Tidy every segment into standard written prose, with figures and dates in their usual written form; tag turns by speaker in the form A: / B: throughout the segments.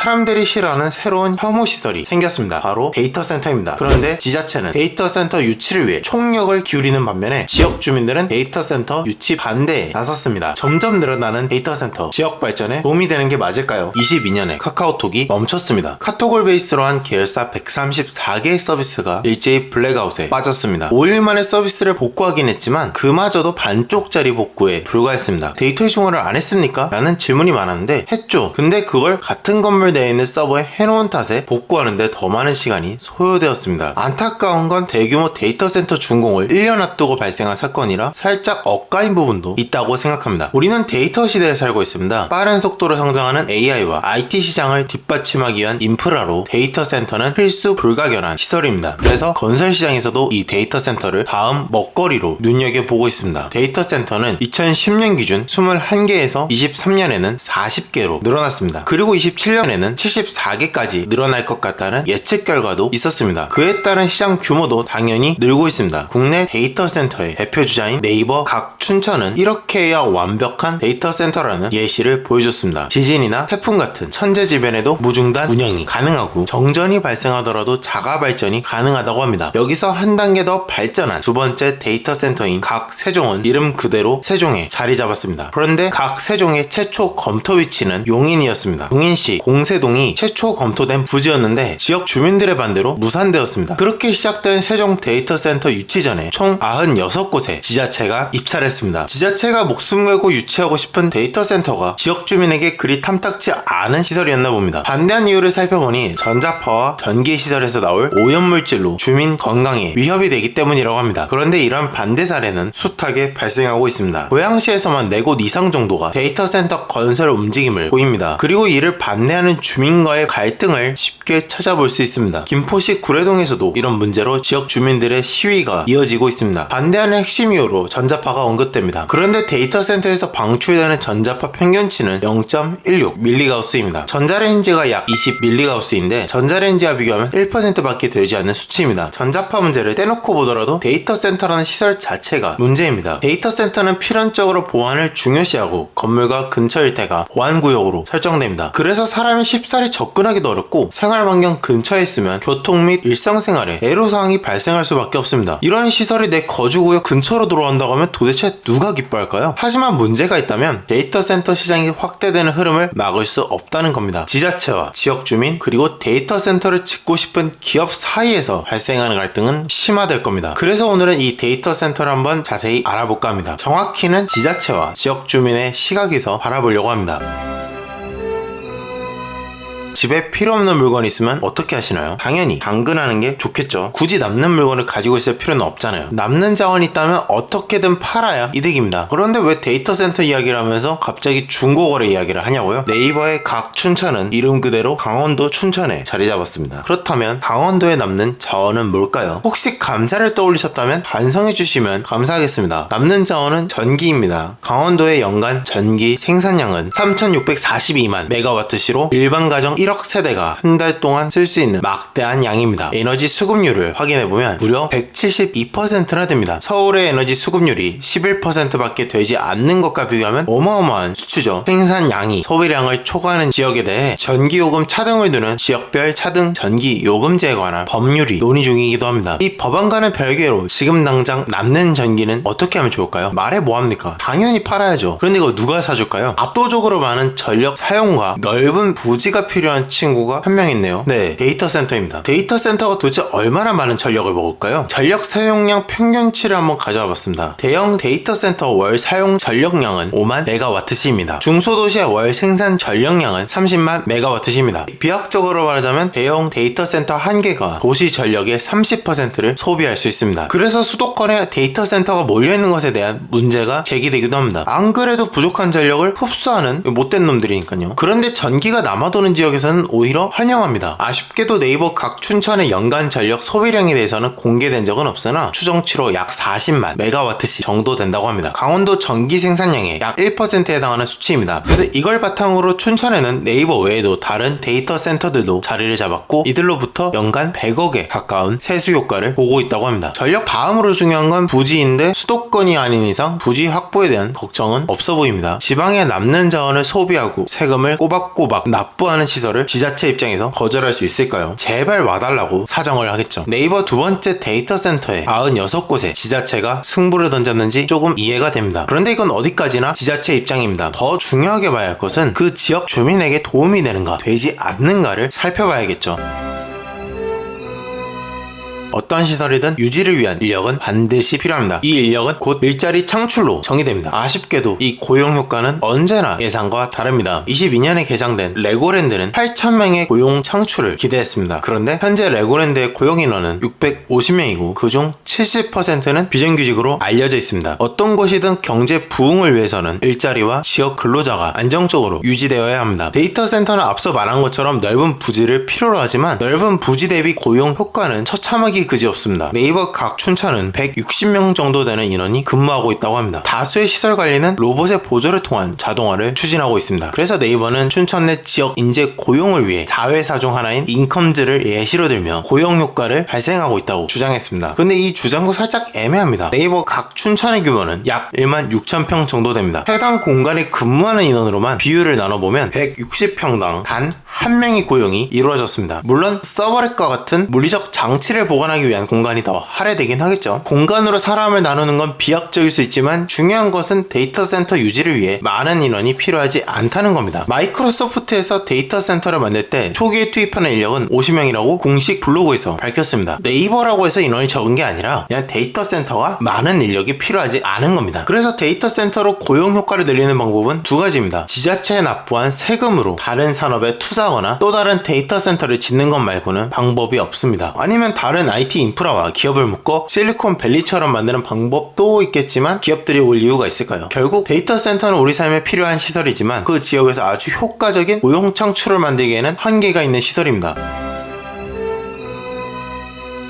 A: 사람들이 싫어하는 새로운 혐오 시설이 생겼습니다. 바로 데이터 센터입니다. 그런데 지자체는 데이터 센터 유치를 위해 총력을 기울이는 반면에 지역 주민들은 데이터 센터 유치 반대에 나섰습니다. 점점 늘어나는 데이터 센터 지역 발전에 도움이 되는 게 맞을까요? 22년에 카카오톡이 멈췄습니다. 카톡을 베이스로 한 계열사 134개의 서비스가 일제히 블랙아웃에 빠졌습니다. 5일 만에 서비스를 복구하긴 했지만 그마저도 반쪽짜리 복구에 불과했습니다. 데이터 이중화를 안 했습니까? 라는 질문이 많았는데 했죠. 근데 그걸 같은 건물 내에 있는 서버에 해놓은 탓에 복구하는데 더 많은 시간이 소요되었습니다. 안타까운 건 대규모 데이터 센터 준공을 1년 앞두고 발생한 사건이라 살짝 엇가인 부분도 있다고 생각합니다. 우리는 데이터 시대에 살고 있습니다. 빠른 속도로 성장하는 AI와 IT 시장을 뒷받침하기 위한 인프라로 데이터 센터는 필수 불가결한 시설입니다. 그래서 건설 시장에서도 이 데이터 센터를 다음 먹거리로 눈여겨보고 있습니다. 데이터 센터는 2010년 기준 21개에서 23년에는 40개로 늘어났습니다. 그리고 27년에는 74개까지 늘어날 것 같다는 예측 결과도 있었습니다. 그에 따른 시장 규모도 당연히 늘고 있습니다. 국내 데이터 센터의 대표 주자인 네이버 각춘천은 이렇게 해야 완벽한 데이터 센터라는 예시를 보여줬습니다. 지진이나 태풍 같은 천재지변에도 무중단 운영이 가능하고 정전이 발생하더라도 자가 발전이 가능하다고 합니다. 여기서 한 단계 더 발전한 두 번째 데이터 센터인 각세종은 이름 그대로 세종에 자리 잡았습니다. 그런데 각세종의 최초 검토 위치는 용인이었습니다. 용인시 공세동이 최초 검토된 부지였는데 지역 주민들의 반대로 무산되었습니다. 그렇게 시작된 세종 데이터 센터 유치 전에 총 96곳의 지자체가 입찰했습니다. 지자체가 목숨 걸고 유치하고 싶은 데이터 센터가 지역 주민에게 그리 탐탁지 않은 시설이었나 봅니다. 반대한 이유를 살펴보니 전자파와 전기시설에서 나올 오염물질로 주민 건강에 위협이 되기 때문이라고 합니다. 그런데 이런 반대 사례는 숱하게 발생하고 있습니다. 고양시에서만 4곳 이상 정도가 데이터 센터 건설 움직임을 보입니다. 그리고 이를 반대하는 주민과의 갈등을 쉽게 찾아볼 수 있습니다. 김포시 구례동에서도 이런 문제로 지역 주민들의 시위가 이어지고 있습니다. 반대하는 핵심 이유로 전자파가 언급됩니다. 그런데 데이터 센터에서 방출되는 전자파 평균치는 0.16mHz입니다. 전자레인지가 약 20mHz인데 전자레인지와 비교하면 1%밖에 되지 않는 수치입니다. 전자파 문제를 떼놓고 보더라도 데이터 센터라는 시설 자체가 문제입니다. 데이터 센터는 필연적으로 보안을 중요시하고 건물과 근처 일대가 보안구역으로 설정됩니다. 그래서 사람이 쉽사리 접근하기도 어렵고 생활환경 근처에 있으면 교통 및 일상생활에 애로사항이 발생할 수밖에 없습니다. 이런 시설이 내 거주구역 근처로 들어온다고 하면 도대체 누가 기뻐할까요? 하지만 문제가 있다면 데이터 센터 시장이 확대되는 흐름을 막을 수 없다는 겁니다. 지자체와 지역 주민 그리고 데이터 센터를 짓고 싶은 기업 사이에서 발생하는 갈등은 심화될 겁니다. 그래서 오늘은 이 데이터 센터를 한번 자세히 알아볼까 합니다. 정확히는 지자체와 지역 주민의 시각에서 바라보려고 합니다. 집에 필요 없는 물건이 있으면 어떻게 하시나요? 당연히 당근하는 게 좋겠죠. 굳이 남는 물건을 가지고 있을 필요는 없잖아요. 남는 자원이 있다면 어떻게든 팔아야 이득입니다. 그런데 왜 데이터 센터 이야기를 하면서 갑자기 중고거래 이야기를 하냐고요? 네이버의 각춘천은 이름 그대로 강원도 춘천에 자리 잡았습니다. 그렇다면 강원도에 남는 자원은 뭘까요? 혹시 감자를 떠올리셨다면 반성해 주시면 감사하겠습니다. 남는 자원은 전기입니다. 강원도의 연간 전기 생산량은 3642만 메가와트시로 일반 가정 1억 세대가 한 달 동안 쓸 수 있는 막대한 양입니다. 에너지 수급률을 확인해보면 무려 172%나 됩니다. 서울의 에너지 수급률이 11%밖에 되지 않는 것과 비교하면 어마어마한 수치죠. 생산량이 소비량을 초과하는 지역에 대해 전기요금 차등을 두는 지역별 차등 전기요금제에 관한 법률이 논의 중이기도 합니다. 이 법안과는 별개로 지금 당장 남는 전기는 어떻게 하면 좋을까요? 말해 뭐합니까? 당연히 팔아야죠. 그런데 이거 누가 사줄까요? 압도적으로 많은 전력 사용과 넓은 부지가 필요한 친구가 한 명 있네요. 네, 데이터 센터입니다. 데이터 센터가 도대체 얼마나 많은 전력을 먹을까요? 전력 사용량 평균치를 한번 가져와 봤습니다. 대형 데이터 센터 월 사용 전력량은 5만 메가와트시입니다. 중소도시의 월 생산 전력량은 30만 메가와트시입니다. 비약적으로 말하자면 대형 데이터 센터 한 개가 도시 전력의 30%를 소비할 수 있습니다. 그래서 수도권에 데이터 센터가 몰려있는 것에 대한 문제가 제기되기도 합니다. 안 그래도 부족한 전력을 흡수하는 못된 놈들이니까요. 그런데 전기가 남아도는 지역에서는 오히려 환영합니다. 아쉽게도 네이버 각춘천의 연간 전력 소비량에 대해서는 공개된 적은 없으나 추정치로 약 40만 메가와트시 정도 된다고 합니다. 강원도 전기 생산량의 약 1%에 해당하는 수치입니다. 그래서 이걸 바탕으로 춘천에는 네이버 외에도 다른 데이터 센터들도 자리를 잡았고 이들로부터 연간 100억에 가까운 세수 효과를 보고 있다고 합니다. 전력 다음으로 중요한 건 부지인데 수도권이 아닌 이상 부지 확보에 대한 걱정은 없어 보입니다. 지방에 남는 자원을 소비하고 세금을 꼬박꼬박 납부하는 시설을 센터를 지자체 입장에서 거절할 수 있을까요? 제발 와달라고 사정을 하겠죠. 네이버 두 번째 데이터 센터에 96곳의 지자체가 승부를 던졌는지 조금 이해가 됩니다. 그런데 이건 어디까지나 지자체 입장입니다. 더 중요하게 봐야 할 것은 그 지역 주민에게 도움이 되는가 되지 않는가를 살펴봐야겠죠. 어떠한 시설이든 유지를 위한 인력은 반드시 필요합니다. 이 인력은 곧 일자리 창출로 정의됩니다. 아쉽게도 이 고용 효과는 언제나 예상과 다릅니다. 22년에 개장된 레고랜드는 8,000명의 고용 창출을 기대했습니다. 그런데 현재 레고랜드의 고용 인원은 650명이고 그중 70%는 비정규직으로 알려져 있습니다. 어떤 곳이든 경제 부흥을 위해서는 일자리와 지역 근로자가 안정적으로 유지되어야 합니다. 데이터 센터는 앞서 말한 것처럼 넓은 부지를 필요로 하지만 넓은 부지 대비 고용 효과는 처참하기 그지없습니다. 네이버 각 춘천은 160명 정도 되는 인원이 근무하고 있다고 합니다. 다수의 시설 관리는 로봇의 보조를 통한 자동화를 추진하고 있습니다. 그래서 네이버는 춘천 내 지역 인재 고용을 위해 자회사 중 하나인 인컴즈를 예시로 들며 고용 효과를 발생하고 있다고 주장했습니다. 근데 이 주장도 살짝 애매합니다. 네이버 각 춘천의 규모는 약 1만 6천평 정도 됩니다. 해당 공간에 근무하는 인원으로만 비율을 나눠보면 160평당 단 한 명의 고용이 이루어졌습니다. 물론 서버렉과 같은 물리적 장치를 보관하기 위한 공간이 더 할애되긴 하겠죠. 공간으로 사람을 나누는 건 비약적일 수 있지만 중요한 것은 데이터 센터 유지를 위해 많은 인원이 필요하지 않다는 겁니다. 마이크로소프트에서 데이터 센터를 만들 때 초기에 투입하는 인력은 50명이라고 공식 블로그에서 밝혔습니다. 네이버라고 해서 인원이 적은 게 아니라 그냥 데이터 센터가 많은 인력이 필요하지 않은 겁니다. 그래서 데이터 센터로 고용 효과를 늘리는 방법은 두 가지입니다. 지자체에 납부한 세금으로 다른 산업에 투자하거나 또 다른 데이터 센터를 짓는 것 말고는 방법이 없습니다. 아니면 다른 IT 인프라와 기업을 묶어 실리콘밸리처럼 만드는 방법도 있겠지만 기업들이 올 이유가 있을까요? 결국 데이터 센터는 우리 삶에 필요한 시설이지만 그 지역에서 아주 효과적인 고용 창출을 만들기에는 한계가 있는 시설입니다.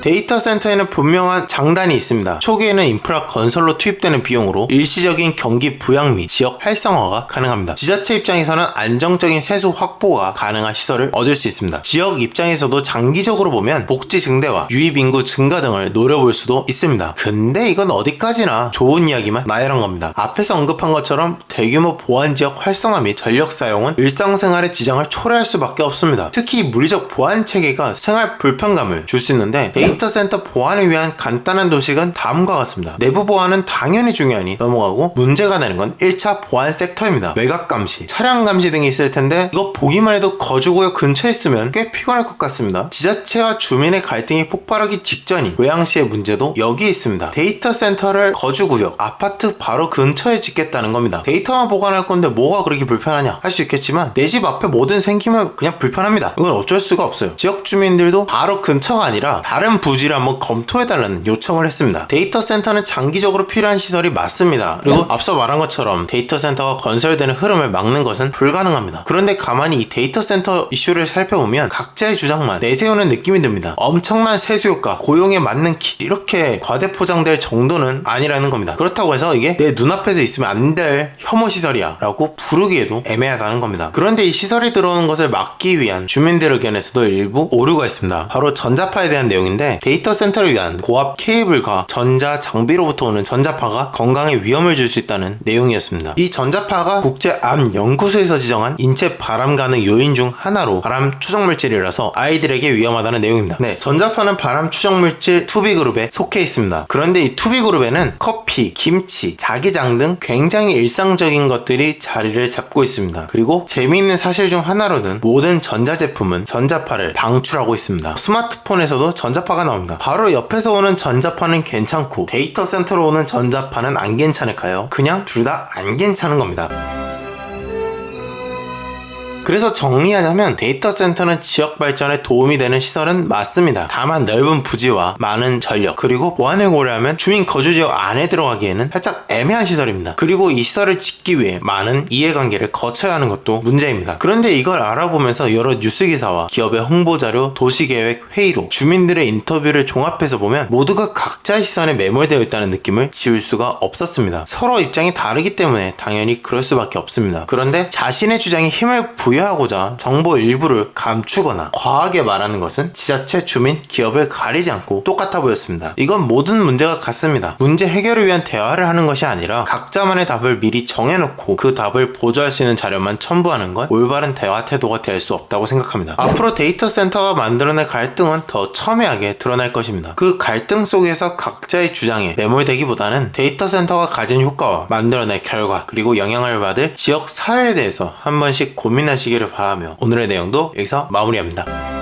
A: 데이터 센터에는 분명한 장단이 있습니다. 초기에는 인프라 건설로 투입되는 비용으로 일시적인 경기 부양 및 지역 활성화가 가능합니다. 지자체 입장에서는 안정적인 세수 확보가 가능한 시설을 얻을 수 있습니다. 지역 입장에서도 장기적으로 보면 복지 증대와 유입 인구 증가 등을 노려볼 수도 있습니다. 근데 이건 어디까지나 좋은 이야기만 나열한 겁니다. 앞에서 언급한 것처럼 대규모 보안 지역 활성화 및 전력 사용은 일상생활의 지장을 초래할 수밖에 없습니다. 특히 물리적 보안 체계가 생활 불편감을 줄 수 있는데 데이터 센터 보안을 위한 간단한 도식은 다음과 같습니다. 내부 보안은 당연히 중요하니 넘어가고 문제가 되는 건 1차 보안 섹터입니다. 외곽 감시, 차량 감시 등이 있을 텐데 이거 보기만 해도 거주구역 근처에 있으면 꽤 피곤할 것 같습니다. 지자체와 주민의 갈등이 폭발하기 직전인 고양시의 문제도 여기에 있습니다. 데이터 센터를 거주구역, 아파트 바로 근처에 짓겠다는 겁니다. 데이터만 보관할 건데 뭐가 그렇게 불편하냐 할 수 있겠지만 내 집 앞에 뭐든 생기면 그냥 불편합니다. 이건 어쩔 수가 없어요. 지역 주민들도 바로 근처가 아니라 다른 부지를 한번 검토해달라는 요청을 했습니다. 데이터 센터는 장기적으로 필요한 시설이 맞습니다. 그리고 앞서 말한 것처럼 데이터 센터가 건설되는 흐름을 막는 것은 불가능합니다. 그런데 가만히 이 데이터 센터 이슈를 살펴보면 각자의 주장만 내세우는 느낌이 듭니다. 엄청난 세수 효과, 고용에 맞는 키 이렇게 과대포장될 정도는 아니라는 겁니다. 그렇다고 해서 이게 내 눈앞에서 있으면 안 될 혐오 시설이야 라고 부르기에도 애매하다는 겁니다. 그런데 이 시설이 들어오는 것을 막기 위한 주민들 의견에서도 일부 오류가 있습니다. 바로 전자파에 대한 내용인데 데이터 센터를 위한 고압 케이블과 전자 장비로부터 오는 전자파가 건강에 위험을 줄 수 있다는 내용이었습니다. 이 전자파가 국제암연구소에서 지정한 인체 발암 가능 요인 중 하나로 발암 추적 물질이라서 아이들에게 위험하다는 내용입니다. 네, 전자파는 발암 추적 물질 2B 그룹에 속해 있습니다. 그런데 이 2B 그룹에는 커피, 김치, 자기장 등 굉장히 일상적인 것들이 자리를 잡고 있습니다. 그리고 재미있는 사실 중 하나로는 모든 전자제품은 전자파를 방출하고 있습니다. 스마트폰에서도 전자파가 나옵니다. 바로 옆에서 오는 전자파는 괜찮고 데이터 센터로 오는 전자파는 안 괜찮을까요? 그냥 둘 다 안 괜찮은 겁니다. 그래서 정리하자면 데이터 센터는 지역 발전에 도움이 되는 시설은 맞습니다. 다만 넓은 부지와 많은 전력 그리고 보안을 고려하면 주민 거주지역 안에 들어가기에는 살짝 애매한 시설입니다. 그리고 이 시설을 짓기 위해 많은 이해관계를 거쳐야 하는 것도 문제입니다. 그런데 이걸 알아보면서 여러 뉴스 기사와 기업의 홍보자료, 도시계획 회의로 주민들의 인터뷰를 종합해서 보면 모두가 각자의 시선에 매몰되어 있다는 느낌을 지울 수가 없었습니다. 서로 입장이 다르기 때문에 당연히 그럴 수밖에 없습니다. 그런데 자신의 주장에 힘을 부여 부여하고자 정보 일부를 감추거나 과하게 말하는 것은 지자체, 주민, 기업을 가리지 않고 똑같아 보였습니다. 이건 모든 문제가 같습니다. 문제 해결을 위한 대화를 하는 것이 아니라 각자만의 답을 미리 정해놓고 그 답을 보조할 수 있는 자료만 첨부하는 건 올바른 대화 태도가 될 수 없다고 생각합니다. 앞으로 데이터 센터가 만들어낼 갈등은 더 첨예하게 드러날 것입니다. 그 갈등 속에서 각자의 주장에 매몰되기보다는 데이터 센터가 가진 효과와 만들어낼 결과, 그리고 영향을 받을 지역 사회에 대해서 한 번씩 고민하시기를 바라며 오늘의 내용도 여기서 마무리합니다.